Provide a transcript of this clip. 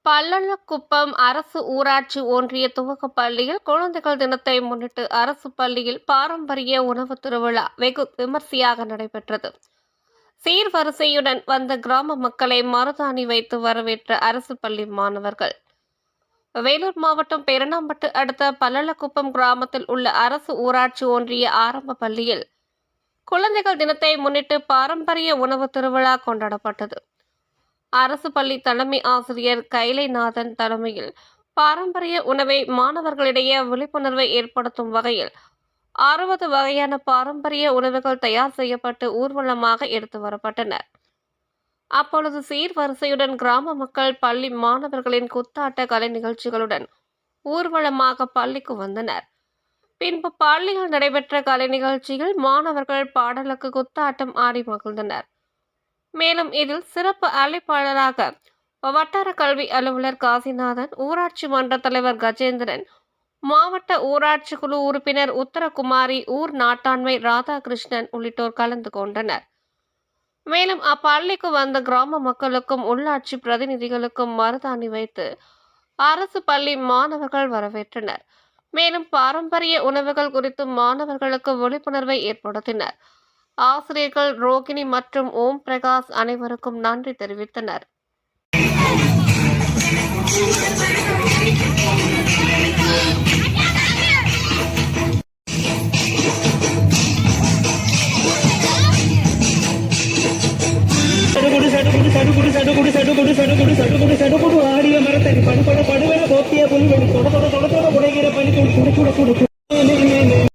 பல்லளக்குப்பம் அரசு ஊராட்சி ஒன்றிய துவக்கப் பள்ளியில் குழந்தைகள் தினத்தை முன்னிட்டு அரசு பள்ளியில் பாரம்பரிய உணவு திருவிழா வெகு விமர்சையாக நடைபெற்றது. சீர்வரிசையுடன் வந்த கிராம மக்களை மருதாணி வைத்து வரவேற்ற அரசு பள்ளி மாணவர்கள். வேலூர் மாவட்டம் பெரணாம்பட்டு அடுத்த பல்லளக்குப்பம் கிராமத்தில் உள்ள அரசு ஊராட்சி ஒன்றிய ஆரம்ப பள்ளியில் குழந்தைகள் தினத்தை முன்னிட்டு பாரம்பரிய உணவு திருவிழா கொண்டாடப்பட்டது. அரசு பள்ளி தலைமை ஆசிரியர் கைலைநாதன் தலைமையில் பாரம்பரிய உணவை மாணவர்களிடையே விழிப்புணர்வை ஏற்படுத்தும் வகையில் 60 வகையான பாரம்பரிய உணவுகள் தயார் செய்யப்பட்டு ஊர்வலமாக எடுத்து வரப்பட்டன. அப்பொழுது சீர்வரிசையுடன் கிராம மக்கள் பள்ளி மாணவர்களின் குத்தாட்ட கலை நிகழ்ச்சிகளுடன் ஊர்வலமாக பள்ளிக்கு வந்தனர். பின்பு பள்ளியில் நடைபெற்ற கலை நிகழ்ச்சியில் மாணவர்கள் பாடலுக்கு குத்தாட்டம் ஆடி மகிழ்ந்தனர். மேலும் இதில் சிறப்பு அழைப்பாளராக வட்டார கல்வி அலுவலர் காசிநாதன், ஊராட்சி மன்ற தலைவர் கஜேந்திரன், மாவட்ட ஊராட்சி குழு உறுப்பினர் உத்தரகுமாரி, ஊர் நாட்டாண்மை ராதாகிருஷ்ணன் உள்ளிட்டோர் கலந்து கொண்டனர். மேலும் அப்பள்ளிக்கு வந்த கிராம மக்களுக்கும் உள்ளாட்சி பிரதிநிதிகளுக்கும் மருதாணி வைத்து அரசு பள்ளி மாணவர்கள் வரவேற்றனர். மேலும் பாரம்பரிய உணவுகள் குறித்து மாணவர்களுக்கு விழிப்புணர்வை ஏற்படுத்தினர். ஆசிரியர்கள் ரோகிணி மற்றும் ஓம் பிரகாஷ் அனைவருக்கும் நன்றி தெரிவித்தனர்.